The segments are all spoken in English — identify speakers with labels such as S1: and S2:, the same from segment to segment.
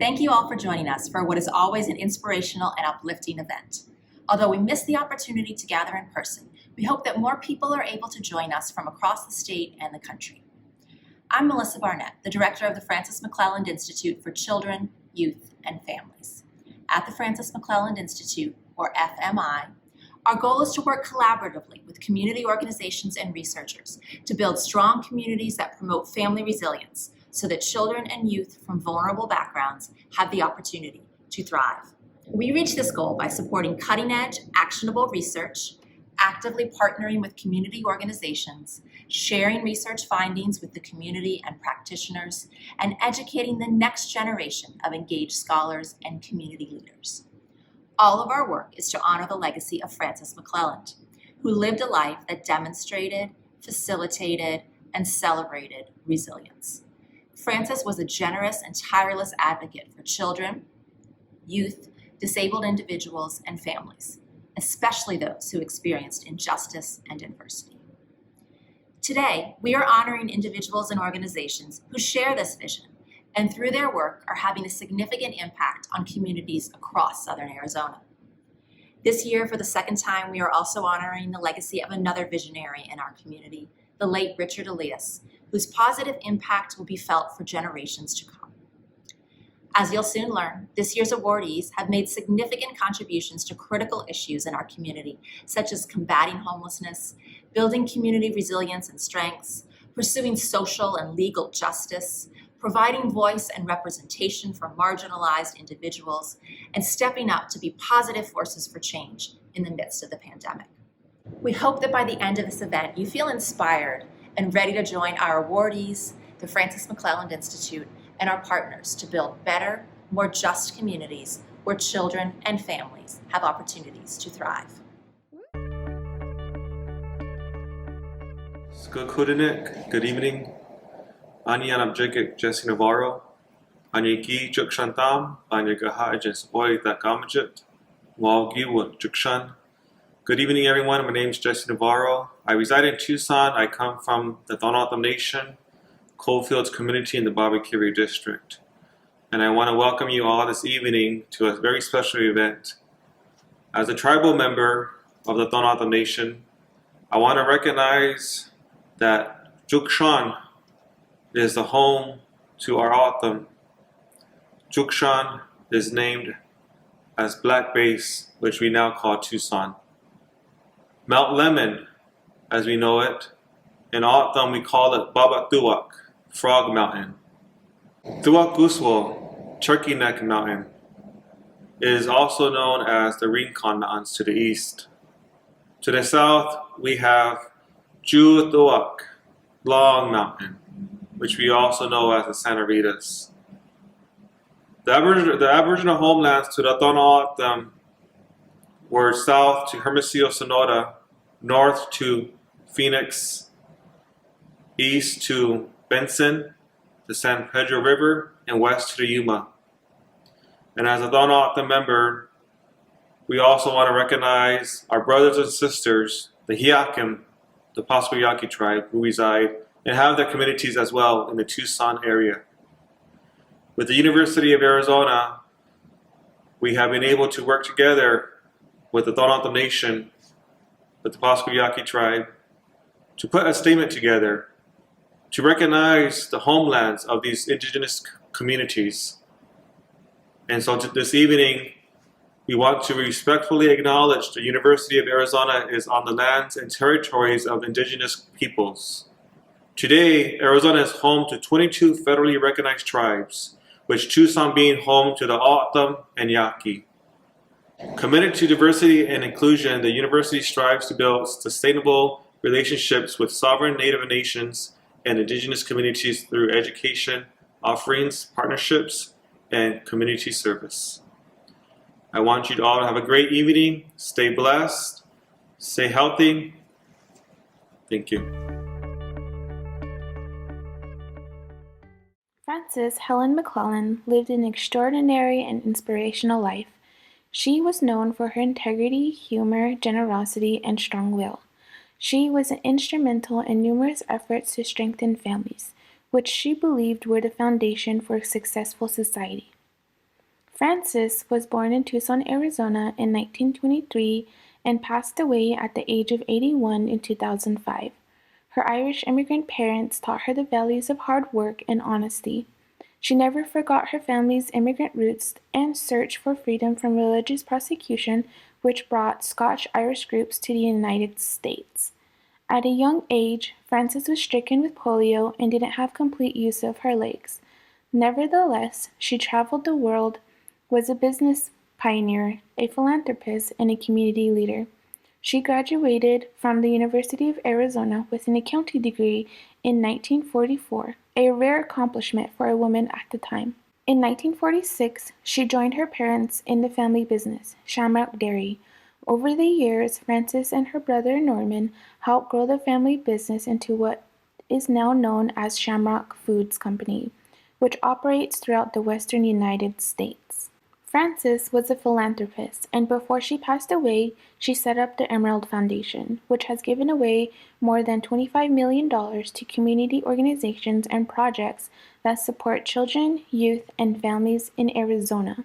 S1: Thank you all for joining us for what is always an inspirational and uplifting event. Although we miss the opportunity to gather in person, we hope that more people are able to join us from across the state and the country. I'm Melissa Barnett, the director of the Frances McClelland Institute for Children, Youth, and Families. At the Frances McClelland Institute, or FMI, our goal is to work collaboratively with community organizations and researchers to build strong communities that promote family resilience so that children and youth from vulnerable backgrounds have the opportunity to thrive. We reach this goal by supporting cutting-edge, actionable research, actively partnering with community organizations, sharing research findings with the community and practitioners, and educating the next generation of engaged scholars and community leaders. All of our work is to honor the legacy of Frances McClelland, who lived a life that demonstrated, facilitated, and celebrated resilience. Frances was a generous and tireless advocate for children, youth, disabled individuals, and families, especially those who experienced injustice and adversity. Today, we are honoring individuals and organizations who share this vision and through their work are having a significant impact on communities across Southern Arizona. This year, for the second time, we are also honoring the legacy of another visionary in our community, the late Richard Elias, whose positive impact will be felt for generations to come. As you'll soon learn, this year's awardees have made significant contributions to critical issues in our community, such as combating homelessness, building community resilience and strengths, pursuing social and legal justice, providing voice and representation for marginalized individuals, and stepping up to be positive forces for change in the midst of the pandemic. We hope that by the end of this event, you feel inspired and ready to join our awardees, the Frances McClelland Institute, and our partners to build better, more just communities where children and families have opportunities to thrive.
S2: Good evening. Ani anabjegek Jessie Navarro. Ani gi jukshantam, ani gaha jes boy that gamajit. Walgi with jukshan. Good evening, everyone. My name is Jessie Navarro. I reside in Tucson. I come from the Tohono Nation, Coalfields community in the Babakiri district. And I want to welcome you all this evening to a very special event. As a tribal member of the Tohono Nation, I want to recognize that Jukshan is the home to our autumn. Tucson is named as Black Base, which we now call Tucson. Mount Lemon, as we know it, in autumn we call it Baba Tuak, Frog Mountain. Tuak Guswal, Turkey Neck Mountain, is also known as the Rincon Mountains to the east. To the south, we have Ju Tuak, Long Mountain, which we also know as the Santa Ritas. The Aboriginal homelands to the Tohono were south to Hermosillo, Sonora, north to Phoenix, east to Benson, the San Pedro River, and west to the Yuma. And as a Tohono member, we also want to recognize our brothers and sisters, the Hiakim, the Pasco Yaqui tribe, who reside and have their communities as well in the Tucson area. With the University of Arizona, we have been able to work together with the Tohono Nation, with the Pasco Yaqui tribe, to put a statement together to recognize the homelands of these indigenous communities. And so this evening, we want to respectfully acknowledge the University of Arizona is on the lands and territories of indigenous peoples. Today, Arizona is home to 22 federally recognized tribes, with Tucson being home to the O'odham and Yaqui. Committed to diversity and inclusion, the university strives to build sustainable relationships with sovereign Native nations and indigenous communities through education, offerings, partnerships, and community service. I want you all to have a great evening, stay blessed, stay healthy. Thank you.
S3: Frances Helen McClellan lived an extraordinary and inspirational life. She was known for her integrity, humor, generosity, and strong will. She was instrumental in numerous efforts to strengthen families, which she believed were the foundation for a successful society. Frances was born in Tucson, Arizona in 1923 and passed away at the age of 81 in 2005. Her Irish immigrant parents taught her the values of hard work and honesty. She never forgot her family's immigrant roots and searched for freedom from religious persecution, which brought Scotch-Irish groups to the United States. At a young age, Frances was stricken with polio and didn't have complete use of her legs. Nevertheless, she traveled the world, was a business pioneer, a philanthropist, and a community leader. She graduated from the University of Arizona with an accounting degree in 1944, a rare accomplishment for a woman at the time. In 1946, she joined her parents in the family business, Shamrock Dairy. Over the years, Frances and her brother Norman helped grow the family business into what is now known as Shamrock Foods Company, which operates throughout the western United States. Frances was a philanthropist, and before she passed away, she set up the Emerald Foundation, which has given away more than $25 million to community organizations and projects that support children, youth, and families in Arizona.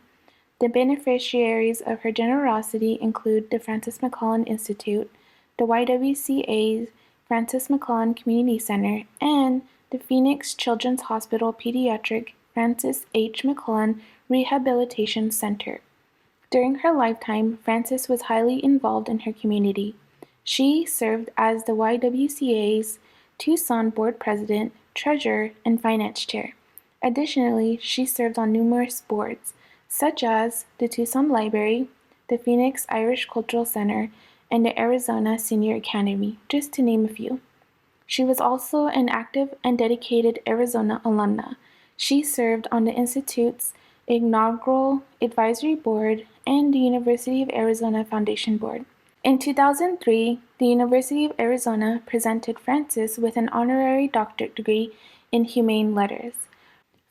S3: The beneficiaries of her generosity include the Frances McClelland Institute, the YWCA's Frances McClellan Community Center, and the Phoenix Children's Hospital Pediatric Frances H. McClellan Rehabilitation Center. During her lifetime, Frances was highly involved in her community. She served as the YWCA's Tucson Board President, Treasurer, and Finance Chair. Additionally, she served on numerous boards, such as the Tucson Library, the Phoenix Irish Cultural Center, and the Arizona Senior Academy, just to name a few. She was also an active and dedicated Arizona alumna. She served on the Institute's inaugural advisory board and the University of Arizona Foundation Board. In 2003, the University of Arizona presented Frances with an honorary doctorate degree in humane letters.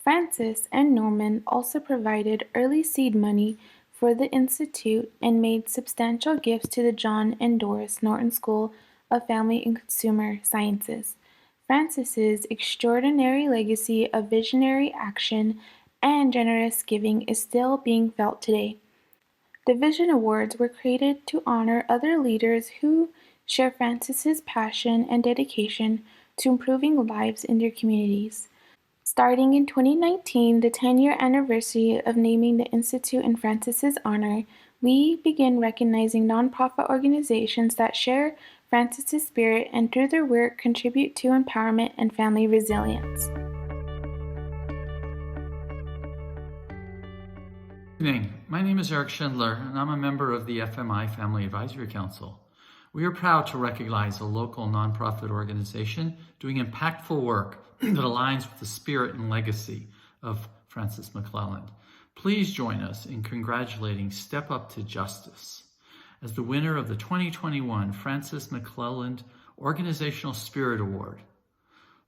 S3: Frances and Norman also provided early seed money for the Institute and made substantial gifts to the John and Doris Norton School of Family and Consumer Sciences. Frances's extraordinary legacy of visionary action and generous giving is still being felt today. The Vision Awards were created to honor other leaders who share Frances's passion and dedication to improving lives in their communities. Starting in 2019, the 10-year anniversary of naming the Institute in Frances's honor, we begin recognizing nonprofit organizations that share Frances's spirit and through their work contribute to empowerment and family resilience.
S4: Good evening. My name is Eric Schindler, and I'm a member of the FMI Family Advisory Council. We are proud to recognize a local nonprofit organization doing impactful work that aligns with the spirit and legacy of Frances McClelland. Please join us in congratulating Step Up to Justice as the winner of the 2021 Frances McClelland Organizational Spirit Award.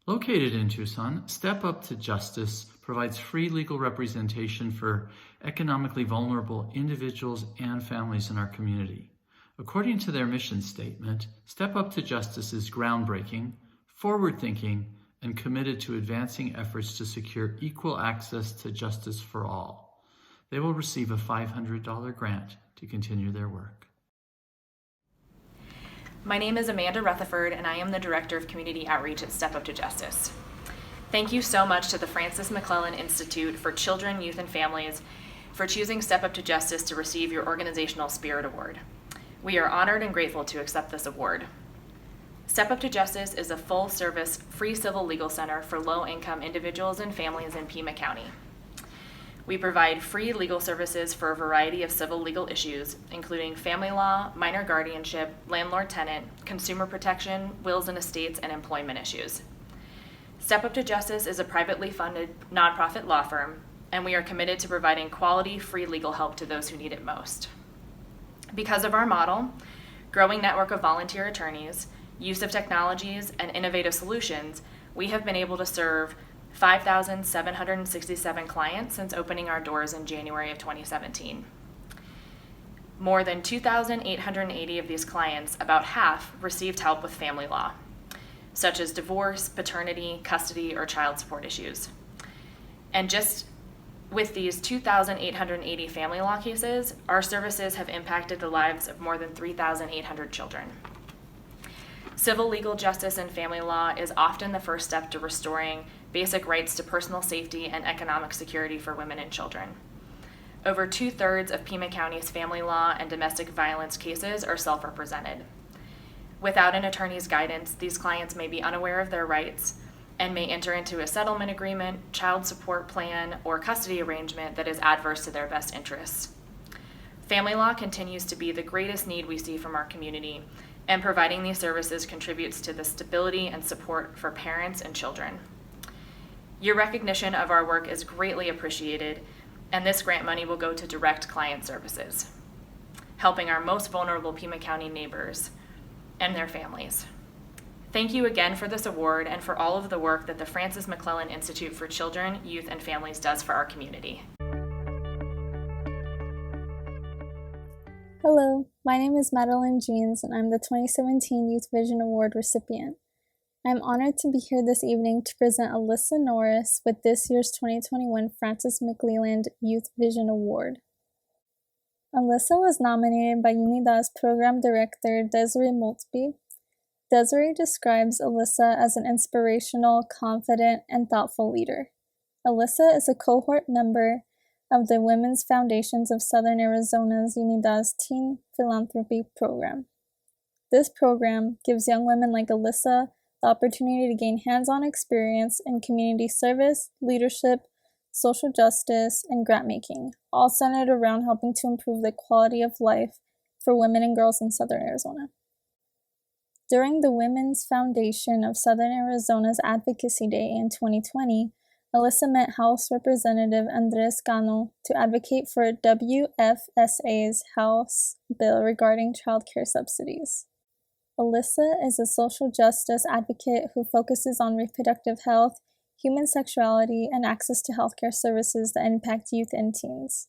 S4: Located in Tucson, Step Up to Justice provides free legal representation for economically vulnerable individuals and families in our community. According to their mission statement, Step Up to Justice is groundbreaking, forward-thinking, and committed to advancing efforts to secure equal access to justice for all. They will receive a $500 grant to continue their work.
S5: My name is Amanda Rutherford, and I am the Director of Community Outreach at Step Up to Justice. Thank you so much to the Frances McClellan Institute for Children, Youth, and Families for choosing Step Up to Justice to receive your Organizational Spirit Award. We are honored and grateful to accept this award. Step Up to Justice is a full-service, free civil legal center for low-income individuals and families in Pima County. We provide free legal services for a variety of civil legal issues, including family law, minor guardianship, landlord-tenant, consumer protection, wills and estates, and employment issues. Step Up to Justice is a privately funded nonprofit law firm, and we are committed to providing quality, free legal help to those who need it most. Because of our model, growing network of volunteer attorneys, use of technologies, and innovative solutions, we have been able to serve 5,767 clients since opening our doors in January of 2017. More than 2,880 of these clients, about half, received help with family law, such as divorce, paternity, custody, or child support issues. And just With these 2,880 family law cases, our services have impacted the lives of more than 3,800 children. Civil legal justice and family law is often the first step to restoring basic rights to personal safety and economic security for women and children. Over 2/3 of Pima County's family law and domestic violence cases are self-represented. Without an attorney's guidance, these clients may be unaware of their rights and may enter into a settlement agreement, child support plan, or custody arrangement that is adverse to their best interests. Family law continues to be the greatest need we see from our community, and providing these services contributes to the stability and support for parents and children. Your recognition of our work is greatly appreciated, and this grant money will go to direct client services, helping our most vulnerable Pima County neighbors and their families. Thank you again for this award and for all of the work that the Frances McClellan Institute for Children, Youth, and Families does for our community.
S6: Hello, my name is Madeline Jeans, and I'm the 2017 Youth Vision Award recipient. I'm honored to be here this evening to present Alyssa Norris with this year's 2021 Frances McClelland Youth Vision Award. Alyssa was nominated by UNIDA's Program Director Desiree Maltby. Desiree describes Alyssa as an inspirational, confident, and thoughtful leader. Alyssa is a cohort member of the Women's Foundations of Southern Arizona's UNIDA's Teen Philanthropy Program. This program gives young women like Alyssa the opportunity to gain hands-on experience in community service, leadership, social justice, and grant-making, all centered around helping to improve the quality of life for women and girls in Southern Arizona. During the Women's Foundation of Southern Arizona's Advocacy Day in 2020, Alyssa met House Representative Andres Cano to advocate for WFSA's House bill regarding child care subsidies. Alyssa is a social justice advocate who focuses on reproductive health, human sexuality, and access to healthcare services that impact youth and teens.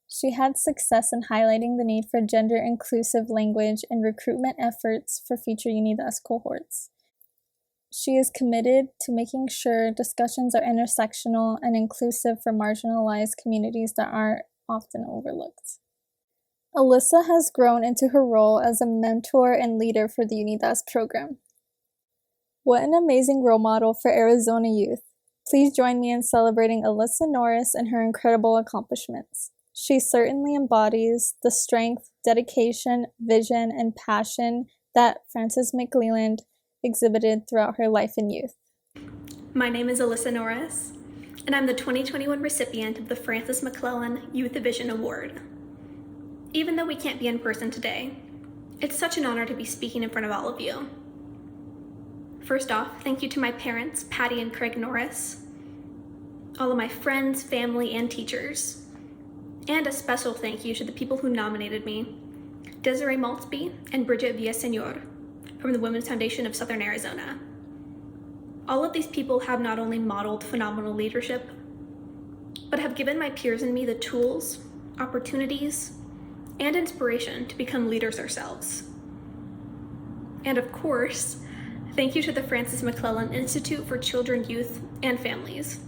S6: She had success in highlighting the need for gender-inclusive language in recruitment efforts for future UNIDA's cohorts. She is committed to making sure discussions are intersectional and inclusive for marginalized communities that are often overlooked. Alyssa has grown into her role as a mentor and leader for the UNIDA's program. What an amazing role model for Arizona youth. Please join me in celebrating Alyssa Norris and her incredible accomplishments. She certainly embodies the strength, dedication, vision, and passion that Frances McClelland exhibited throughout her life and youth.
S7: My name is Alyssa Norris, and I'm the 2021 recipient of the Frances McClellan Youth Vision Award. Even though we can't be in person today, it's such an honor to be speaking in front of all of you. First off, thank you to my parents, Patty and Craig Norris, all of my friends, family, and teachers. And a special thank you to the people who nominated me, Desiree Maltby and Bridget Villaseñor from the Women's Foundation of Southern Arizona. All of these people have not only modeled phenomenal leadership, but have given my peers and me the tools, opportunities, and inspiration to become leaders ourselves. And of course, thank you to the Frances McClellan Institute for Children, Youth, and Families.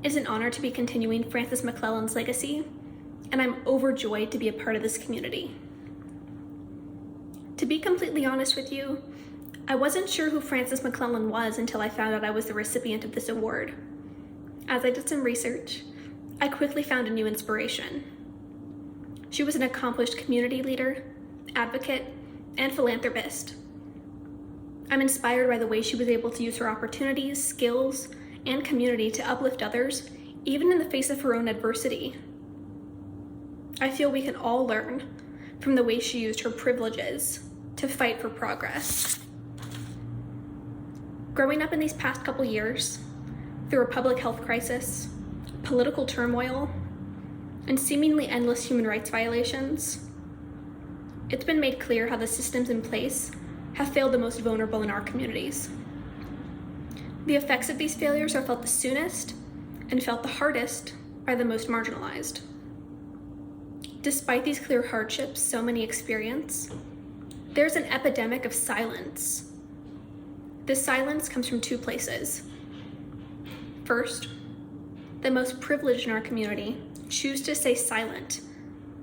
S7: It's an honor to be continuing Frances McClellan's legacy, and I'm overjoyed to be a part of this community. To be completely honest with you, I wasn't sure who Frances McClellan was until I found out I was the recipient of this award. As I did some research, I quickly found a new inspiration. She was an accomplished community leader, advocate, and philanthropist. I'm inspired by the way she was able to use her opportunities, skills, and community to uplift others, even in the face of her own adversity. I feel we can all learn from the way she used her privileges to fight for progress. Growing up in these past couple years, through a public health crisis, political turmoil, and seemingly endless human rights violations, it's been made clear how the systems in place have failed the most vulnerable in our communities. The effects of these failures are felt the soonest and felt the hardest by the most marginalized. Despite these clear hardships so many experience, there's an epidemic of silence. This silence comes from two places. First, the most privileged in our community, choose to stay silent,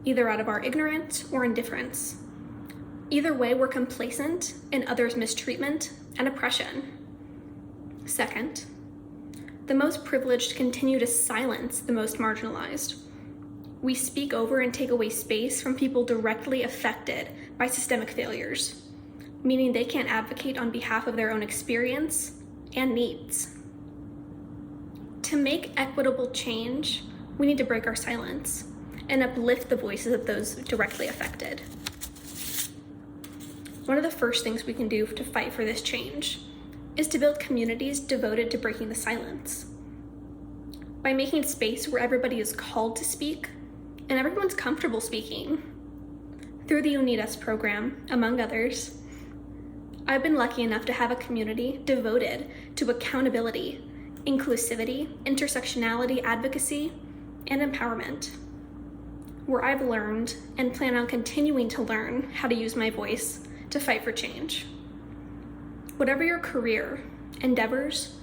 S7: either out of our ignorance or indifference. Either way, we're complacent in others' mistreatment and oppression. Second, the most privileged continue to silence the most marginalized. We speak over and take away space from people directly affected by systemic failures, meaning they can't advocate on behalf of their own experience and needs. To make equitable change, we need to break our silence and uplift the voices of those directly affected. One of the first things we can do to fight for this change is to build communities devoted to breaking the silence. By making space where everybody is called to speak and everyone's comfortable speaking. Through the You Need Us program, among others, I've been lucky enough to have a community devoted to accountability, inclusivity, intersectionality, advocacy, and empowerment, where I've learned and plan on continuing to learn how to use my voice to fight for change. Whatever your career, endeavors,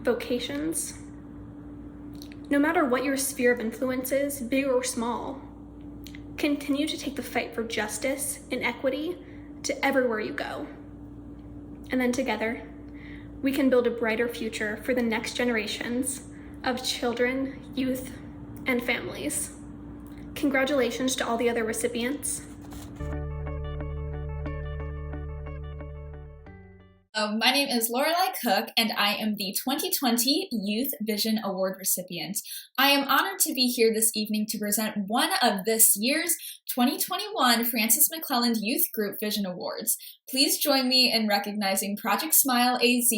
S7: vocations, no matter what your sphere of influence is, big or small, continue to take the fight for justice and equity to everywhere you go. And then together, we can build a brighter future for the next generations of children, youth, and families. Congratulations to all the other recipients.
S8: My name is Lorelei Cook, and I am the 2020 Youth Vision Award recipient. I am honored to be here this evening to present one of this year's 2021 Frances McClelland Youth Group Vision Awards. Please join me in recognizing Project Smile AZ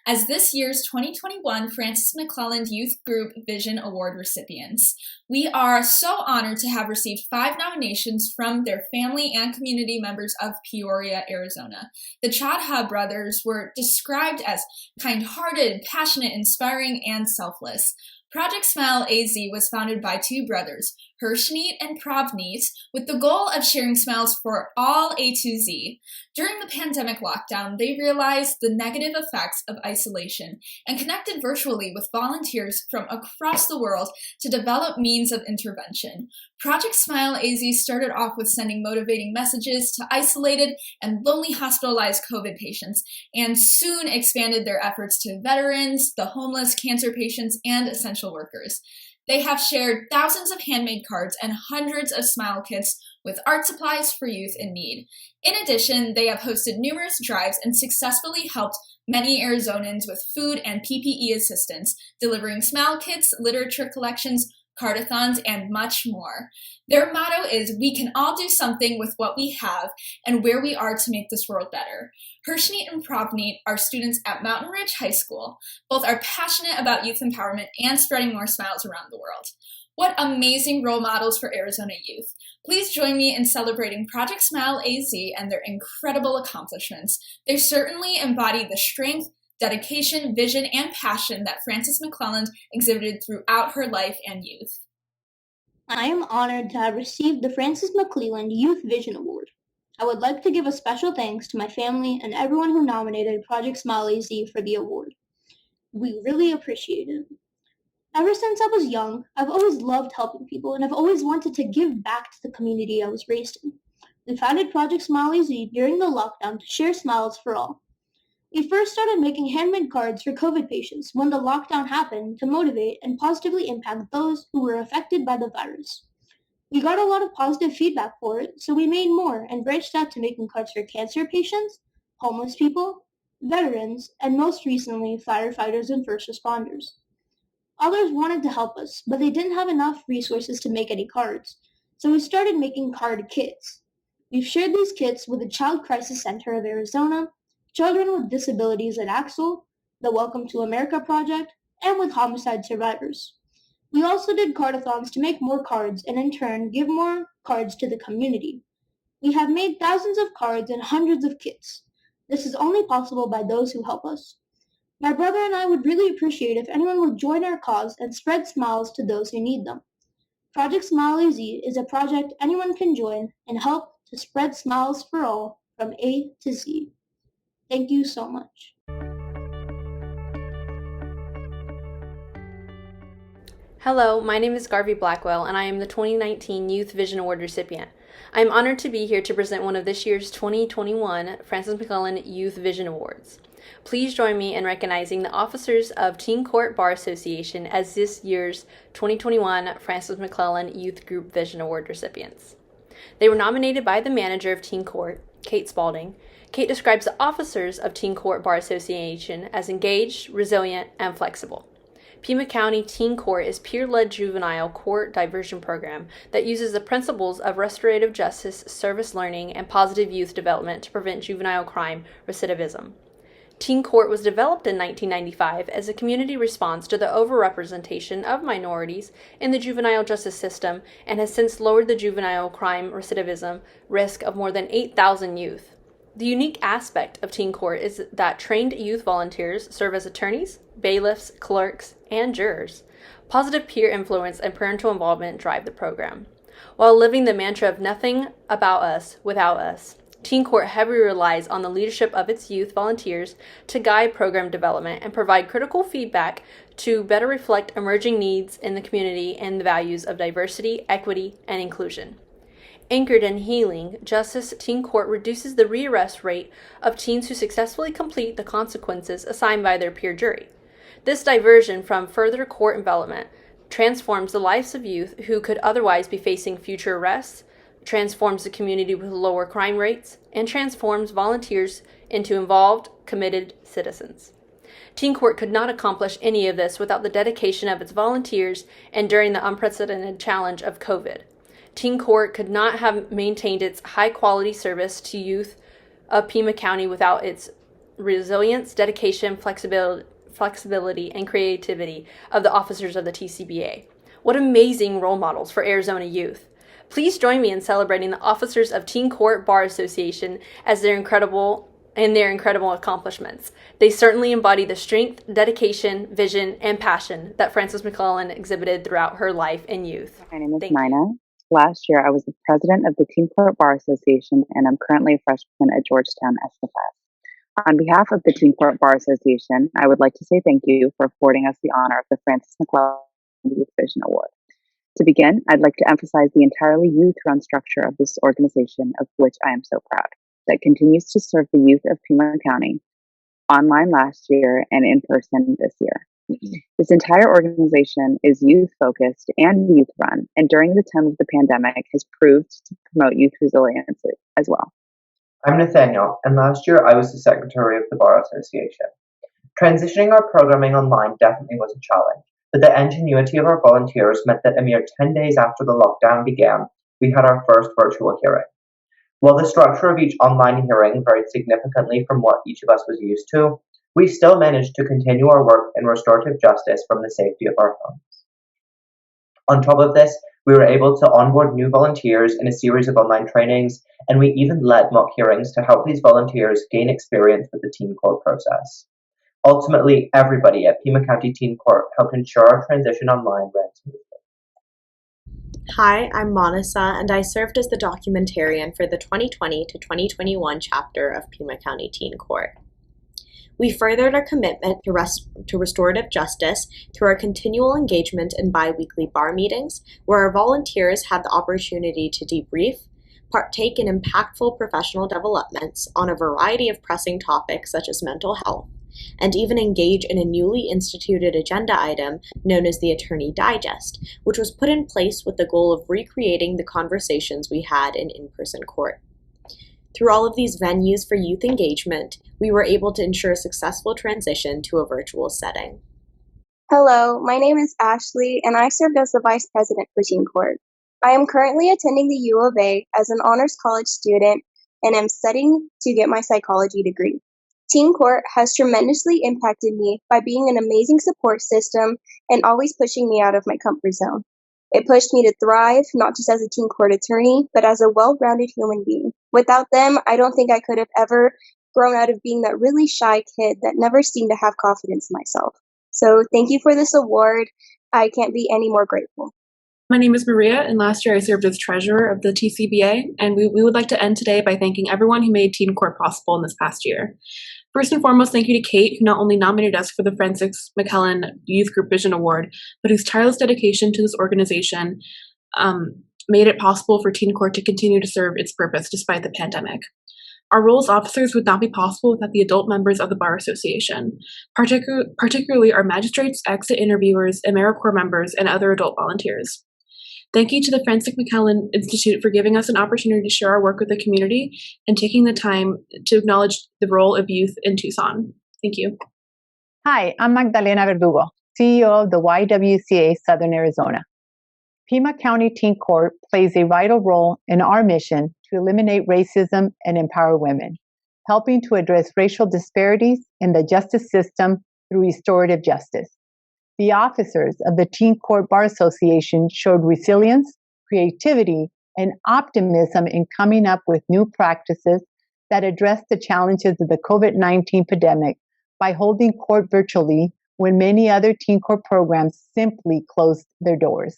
S8: as this year's 2021 Frances McClelland Youth Group Vision Award recipients. We are so honored to have received 5 nominations from their family and community members of Peoria, Arizona. The Chadha brothers were described as kind-hearted, passionate, inspiring, and selfless. Project Smile AZ was founded by 2 brothers, Hirschneet and Pravneet, with the goal of sharing smiles for all A to Z. During the pandemic lockdown, they realized the negative effects of isolation and connected virtually with volunteers from across the world to develop means of intervention. Project Smile AZ started off with sending motivating messages to isolated and lonely hospitalized COVID patients, and soon expanded their efforts to veterans, the homeless, cancer patients, and essential workers. They have shared thousands of handmade cards and hundreds of smile kits with art supplies for youth in need. In addition, they have hosted numerous drives and successfully helped many Arizonans with food and PPE assistance, delivering smile kits, literature collections, cardathons, and much more. Their motto is, "We can all do something with what we have and where we are to make this world better." Hirschneet and Pravneet are students at Mountain Ridge High School. Both are passionate about youth empowerment and spreading more smiles around the world. What amazing role models for Arizona youth. Please join me in celebrating Project Smile AZ and their incredible accomplishments. They certainly embody the strength, dedication, vision, and passion that Frances McClelland exhibited throughout her life and youth.
S9: I am honored to have received the Frances McClelland Youth Vision Award. I would like to give a special thanks to my family and everyone who nominated Project Smile AZ for the award. We really appreciate it. Ever since I was young, I've always loved helping people, and I've always wanted to give back to the community I was raised in. We founded Project Smile AZ during the lockdown to share smiles for all. We first started making handmade cards for COVID patients when the lockdown happened to motivate and positively impact those who were affected by the virus. We got a lot of positive feedback for it, so we made more and branched out to making cards for cancer patients, homeless people, veterans, and most recently, firefighters and first responders. Others wanted to help us, but they didn't have enough resources to make any cards, so we started making card kits. We've shared these kits with the Child Crisis Center of Arizona, Children with Disabilities at Axel, the Welcome to America Project, and with homicide survivors. We also did cardathons to make more cards and in turn give more cards to the community. We have made thousands of cards and hundreds of kits. This is only possible by those who help us. My brother and I would really appreciate if anyone would join our cause and spread smiles to those who need them. Project Smile AZ is a project anyone can join and help to spread smiles for all from A to Z. Thank you so much.
S10: Hello, my name is Garvey Blackwell, and I am the 2019 Youth Vision Award recipient. I am honored to be here to present one of this year's 2021 Frances McClellan Youth Vision Awards. Please join me in recognizing the officers of Teen Court Bar Association as this year's 2021 Frances McClellan Youth Group Vision Award recipients. They were nominated by the manager of Teen Court, Kate Spalding. Kate describes the officers of Teen Court Bar Association as engaged, resilient, and flexible. Pima County Teen Court is peer-led juvenile court diversion program that uses the principles of restorative justice, service learning, and positive youth development to prevent juvenile crime recidivism. Teen Court was developed in 1995 as a community response to the overrepresentation of minorities in the juvenile justice system and has since lowered the juvenile crime recidivism risk of more than 8,000 youth. The unique aspect of Teen Court is that trained youth volunteers serve as attorneys, bailiffs, clerks, and jurors. Positive peer influence and parental involvement drive the program. While living the mantra of nothing about us without us, Teen Court heavily relies on the leadership of its youth volunteers to guide program development and provide critical feedback to better reflect emerging needs in the community and the values of diversity, equity, and inclusion. Anchored in healing, Justice Teen Court reduces the rearrest rate of teens who successfully complete the consequences assigned by their peer jury. This diversion from further court involvement transforms the lives of youth who could otherwise be facing future arrests, transforms the community with lower crime rates, and transforms volunteers into involved, committed citizens. Teen Court could not accomplish any of this without the dedication of its volunteers and during the unprecedented challenge of COVID. Teen Court could not have maintained its high-quality service to youth of Pima County without its resilience, dedication, flexibility, and creativity of the officers of the TCBA. What amazing role models for Arizona youth. Please join me in celebrating the officers of Teen Court Bar Association as their incredible accomplishments. They certainly embody the strength, dedication, vision, and passion that Frances McClellan exhibited throughout her life and youth.
S11: My name is Nina. Last year, I was the president of the Teen Court Bar Association, and I'm currently a freshman at Georgetown SFS. On behalf of the Teen Court Bar Association, I would like to say thank you for affording us the honor of the Frances McClellan Youth Vision Award. To begin, I'd like to emphasize the entirely youth-run structure of this organization, of which I am so proud, that continues to serve the youth of Pima County, online last year and in person this year. This entire organization is youth-focused and youth-run, and during the time of the pandemic has proved to promote youth resilience as well.
S12: I'm Nathaniel, and last year I was the secretary of the Bar Association. Transitioning our programming online definitely was a challenge, but the ingenuity of our volunteers meant that a mere 10 days after the lockdown began, we had our first virtual hearing. While the structure of each online hearing varied significantly from what each of us was used to, we still managed to continue our work in restorative justice from the safety of our homes. On top of this, we were able to onboard new volunteers in a series of online trainings, and we even led mock hearings to help these volunteers gain experience with the Teen Court process. Ultimately, everybody at Pima County Teen Court helped ensure our transition online ran smoothly.
S13: Hi, I'm Monisa, and I served as the documentarian for the 2020 to 2021 chapter of Pima County Teen Court. We furthered our commitment to restorative justice through our continual engagement in bi-weekly bar meetings, where our volunteers had the opportunity to debrief, partake in impactful professional developments on a variety of pressing topics such as mental health, and even engage in a newly instituted agenda item known as the Attorney Digest, which was put in place with the goal of recreating the conversations we had in in-person court. Through all of these venues for youth engagement, we were able to ensure a successful transition to a virtual setting.
S14: Hello, my name is Ashley, and I served as the Vice President for Teen Court. I am currently attending the U of A as an honors college student and am studying to get my psychology degree. Teen Court has tremendously impacted me by being an amazing support system and always pushing me out of my comfort zone. It pushed me to thrive, not just as a Teen Court attorney, but as a well-rounded human being. Without them, I don't think I could have ever grown out of being that really shy kid that never seemed to have confidence in myself. So thank you for this award. I can't be any more grateful.
S15: My name is Maria, and last year I served as treasurer of the TCBA, and we would like to end today by thanking everyone who made Teen Court possible in this past year. First and foremost, thank you to Kate, who not only nominated us for the Frances McClelland Youth Group Vision Award, but whose tireless dedication to this organization made it possible for Teen Court to continue to serve its purpose despite the pandemic. Our role as officers would not be possible without the adult members of the Bar Association, particularly our magistrates, exit interviewers, AmeriCorps members, and other adult volunteers. Thank you to the Frances McClelland Institute for giving us an opportunity to share our work with the community and taking the time to acknowledge the role of youth in Tucson. Thank you.
S16: Hi, I'm Magdalena Verdugo, CEO of the YWCA Southern Arizona. Pima County Teen Court plays a vital role in our mission to eliminate racism and empower women, helping to address racial disparities in the justice system through restorative justice. The officers of the Teen Court Bar Association showed resilience, creativity, and optimism in coming up with new practices that address the challenges of the COVID-19 pandemic by holding court virtually when many other Teen Court programs simply closed their doors.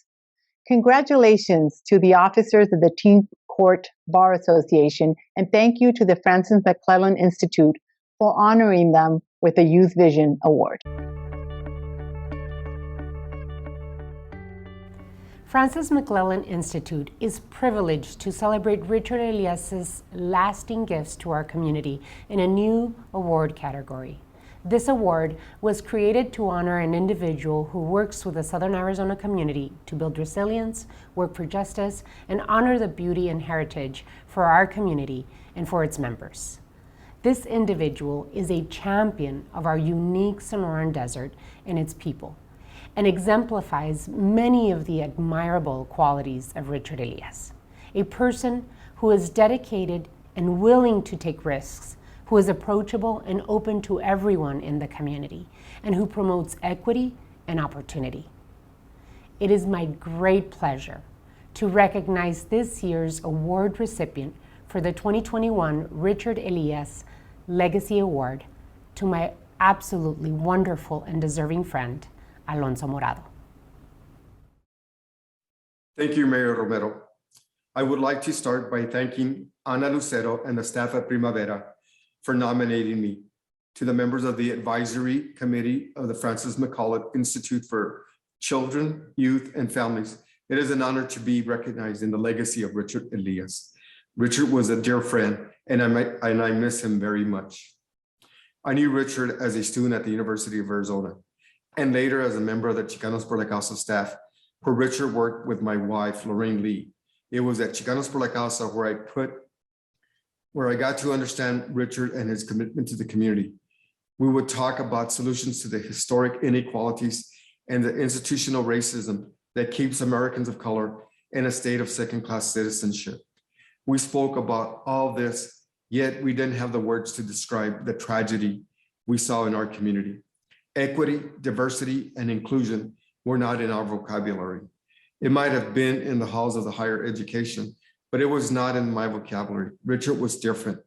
S16: Congratulations to the officers of the Teen Court Bar Association, and thank you to the Frances McClelland Institute for honoring them with a Youth Vision Award.
S17: Frances McClelland Institute is privileged to celebrate Richard Elias's lasting gifts to our community in a new award category. This award was created to honor an individual who works with the Southern Arizona community to build resilience, work for justice, and honor the beauty and heritage for our community and for its members. This individual is a champion of our unique Sonoran Desert and its people, and exemplifies many of the admirable qualities of Richard Elias, a person who is dedicated and willing to take risks, who is approachable and open to everyone in the community, and who promotes equity and opportunity. It is my great pleasure to recognize this year's award recipient for the 2021 Richard Elias Legacy Award to my absolutely wonderful and deserving friend, Alonso Morado.
S18: Thank you, Mayor Romero. I would like to start by thanking Ana Lucero and the staff at Primavera for nominating me. To the members of the Advisory Committee of the Frances McClelland Institute for Children, Youth, and Families, it is an honor to be recognized in the legacy of Richard Elias. Richard was a dear friend, and I miss him very much. I knew Richard as a student at the University of Arizona, and later as a member of the Chicanos por la Causa staff, where Richard worked with my wife, Lorraine Lee. It was at Chicanos por la Causa where I got to understand Richard and his commitment to the community. We would talk about solutions to the historic inequalities and the institutional racism that keeps Americans of color in a state of second-class citizenship. We spoke about all this, yet we didn't have the words to describe the tragedy we saw in our community. Equity, diversity, and inclusion were not in our vocabulary. It might have been in the halls of the higher education, but it was not in my vocabulary. Richard was different.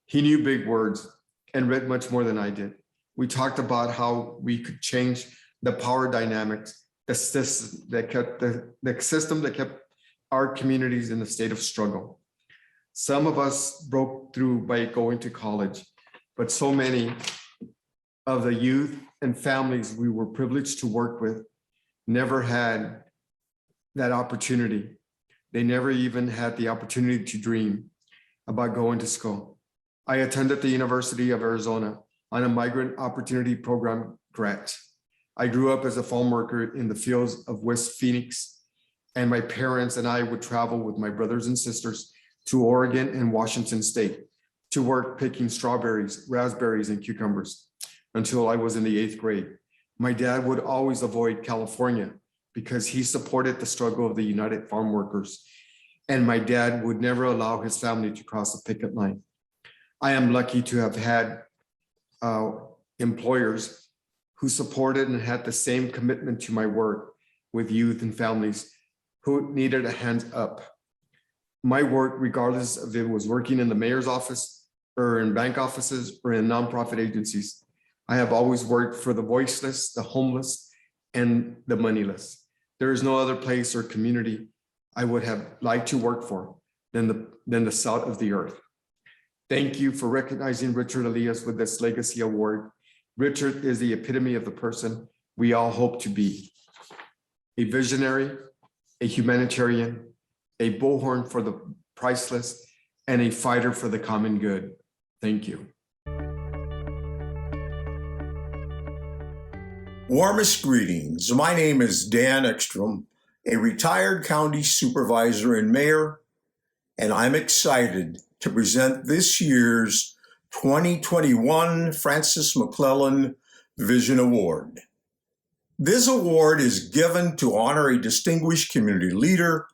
S18: He knew big words and read much more than I did. We talked about how we could change the power dynamics, the system that kept our communities in a state of struggle. Some of us broke through by going to college, but so many of the youth and families we were privileged to work with never had that opportunity. They never even had the opportunity to dream about going to school. I attended the University of Arizona on a Migrant Opportunity Program grant. I grew up as a farm worker in the fields of West Phoenix, and my parents and I would travel with my brothers and sisters to Oregon and Washington State to work picking strawberries, raspberries, and cucumbers until I was in the 8th grade. My dad would always avoid California because he supported the struggle of the United Farm Workers, and my dad would never allow his family to cross the picket line. I am lucky to have had employers who supported and had the same commitment to my work with youth and families who needed a hand up. My work, regardless of if it was working in the mayor's office or in bank offices or in nonprofit agencies, I have always worked for the voiceless, the homeless, and the moneyless. There is no other place or community I would have liked to work for than the salt of the earth. Thank you for recognizing Richard Elias with this Legacy Award. Richard is the epitome of the person we all hope to be. A visionary, a humanitarian, a bullhorn for the priceless, and a fighter for the common good. Thank you.
S19: Warmest greetings. My name is Dan Ekstrom, a retired county supervisor and mayor, and I'm excited to present this year's 2021 Frances McClellan Vision Award. This award is given to honor a distinguished community leader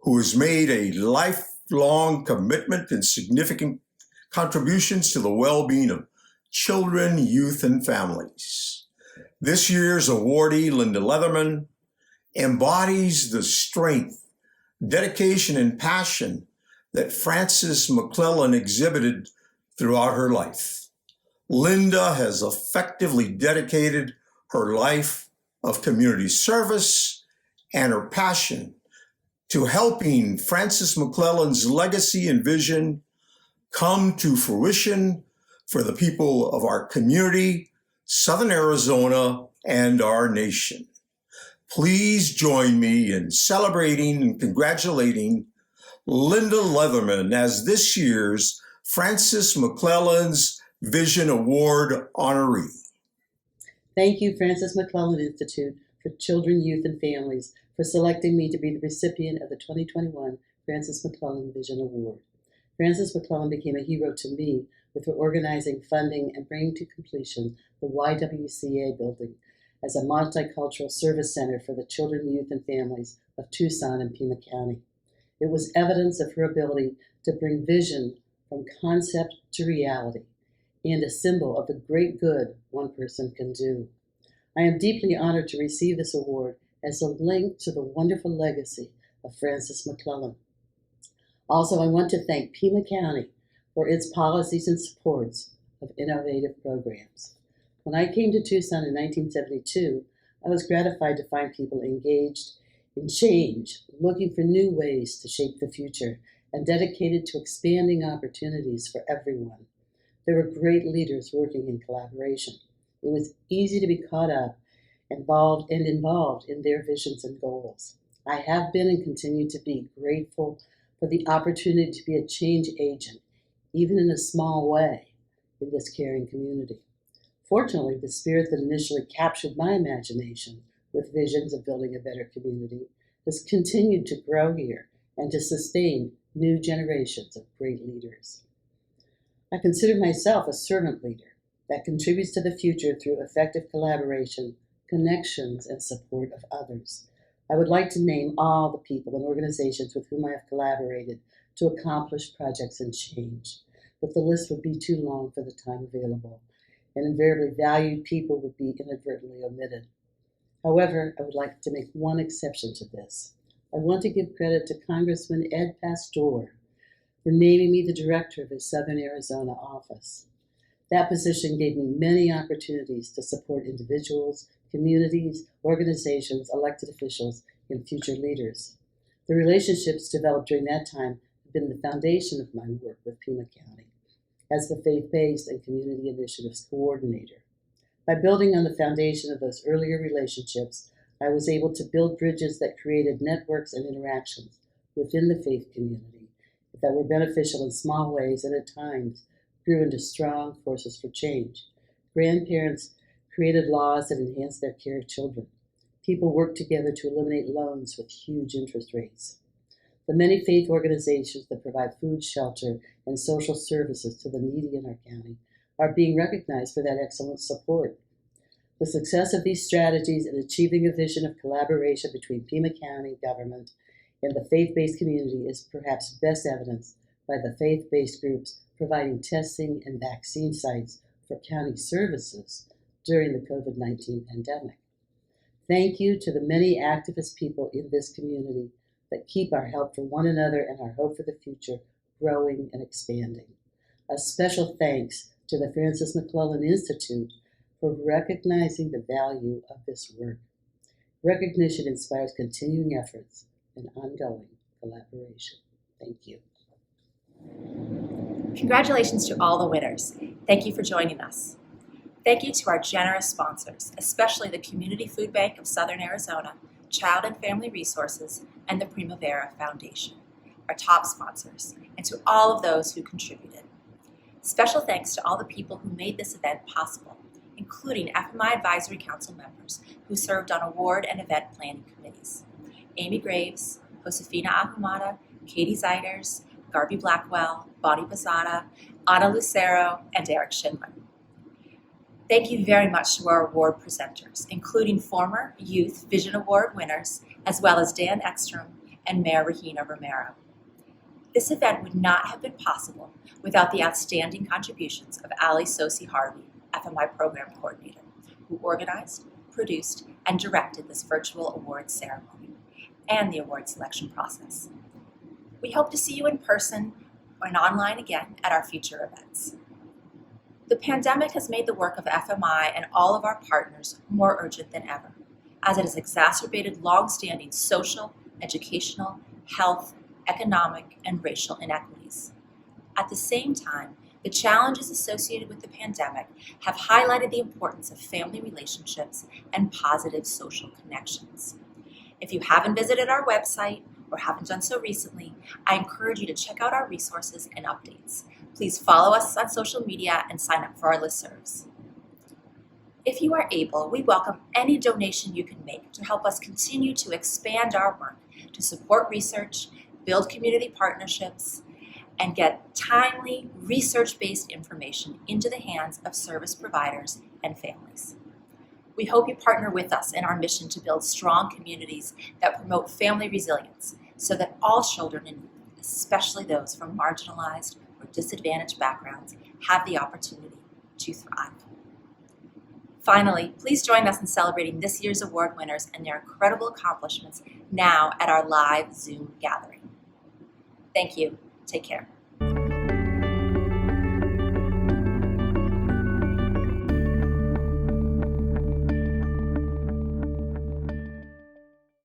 S19: who has made a lifelong commitment and significant contributions to the well-being of children, youth, and families. This year's awardee, Linda Leatherman, embodies the strength, dedication, and passion that Frances McClellan exhibited throughout her life. Linda has effectively dedicated her life of community service and her passion to helping Frances McClellan's legacy and vision come to fruition for the people of our community, Southern Arizona, and our nation. Please join me in celebrating and congratulating Linda Leatherman as this year's Frances McClellan's Vision Award honoree.
S20: Thank you, Frances McClellan Institute for Children, Youth, and Families, for selecting me to be the recipient of the 2021 Frances McClellan Vision Award. Frances McClellan became a hero to me with her organizing, funding, and bringing to completion the YWCA building as a multicultural service center for the children, youth, and families of Tucson and Pima County. It was evidence of her ability to bring vision from concept to reality and a symbol of the great good one person can do. I am deeply honored to receive this award as a link to the wonderful legacy of Frances McClellan. Also, I want to thank Pima County for its policies and supports of innovative programs. When I came to Tucson in 1972, I was gratified to find people engaged in change, looking for new ways to shape the future, and dedicated to expanding opportunities for everyone. There were great leaders working in collaboration. It was easy to be caught up, involved in their visions and goals. I have been and continue to be grateful for the opportunity to be a change agent, even in a small way, in this caring community. Fortunately, the spirit that initially captured my imagination with visions of building a better community has continued to grow here and to sustain new generations of great leaders. I consider myself a servant leader that contributes to the future through effective collaboration, connections, and support of others. I would like to name all the people and organizations with whom I have collaborated to accomplish projects and change, but the list would be too long for the time available, and invariably valued people would be inadvertently omitted. However, I would like to make one exception to this. I want to give credit to Congressman Ed Pastor for naming me the director of his Southern Arizona office. That position gave me many opportunities to support individuals, communities, organizations, elected officials, and future leaders. The relationships developed during that time have been the foundation of my work with Pima County as the faith-based and community initiatives coordinator. By building on the foundation of those earlier relationships, I was able to build bridges that created networks and interactions within the faith community that were beneficial in small ways and at times grew into strong forces for change. Grandparents created laws that enhanced their care of children. People worked together to eliminate loans with huge interest rates. The many faith organizations that provide food, shelter, and social services to the needy in our county are being recognized for that excellent support. The success of these strategies in achieving a vision of collaboration between Pima County government and the faith-based community is perhaps best evidenced by the faith-based groups providing testing and vaccine sites for county services during the COVID-19 pandemic. Thank you to the many activist people in this community that keep our help for one another and our hope for the future growing and expanding. A special thanks to the Frances McClellan Institute for recognizing the value of this work. Recognition inspires continuing efforts and ongoing collaboration. Thank you.
S1: Congratulations to all the winners. Thank you for joining us. Thank you to our generous sponsors, especially the Community Food Bank of Southern Arizona, Child and Family Resources, and the Primavera Foundation, our top sponsors, and to all of those who contributed. Special thanks to all the people who made this event possible, including FMI Advisory Council members who served on award and event planning committees. Amy Graves, Josefina Ahumada, Katie Zeiders, Garby Blackwell, Bonnie Posada, Ana Lucero, and Eric Schindler. Thank you very much to our award presenters, including former Youth Vision Award winners, as well as Dan Ekstrom and Mayor Regina Romero. This event would not have been possible without the outstanding contributions of Ali Sosi Harvey, FMI Program Coordinator, who organized, produced, and directed this virtual awards ceremony and the award selection process. We hope to see you in person and online again at our future events. The pandemic has made the work of FMI and all of our partners more urgent than ever, as it has exacerbated long-standing social, educational, health, economic, and racial inequities. At the same time, the challenges associated with the pandemic have highlighted the importance of family relationships and positive social connections. If you haven't visited our website or haven't done so recently, I encourage you to check out our resources and updates. Please follow us on social media and sign up for our listservs. If you are able, we welcome any donation you can make to help us continue to expand our work, to support research, build community partnerships, and get timely, research-based information into the hands of service providers and families. We hope you partner with us in our mission to build strong communities that promote family resilience so that all children, and especially those from marginalized or disadvantaged backgrounds, have the opportunity to thrive. Finally, please join us in celebrating this year's award winners and their incredible accomplishments now at our live Zoom gathering. Thank you. Take care.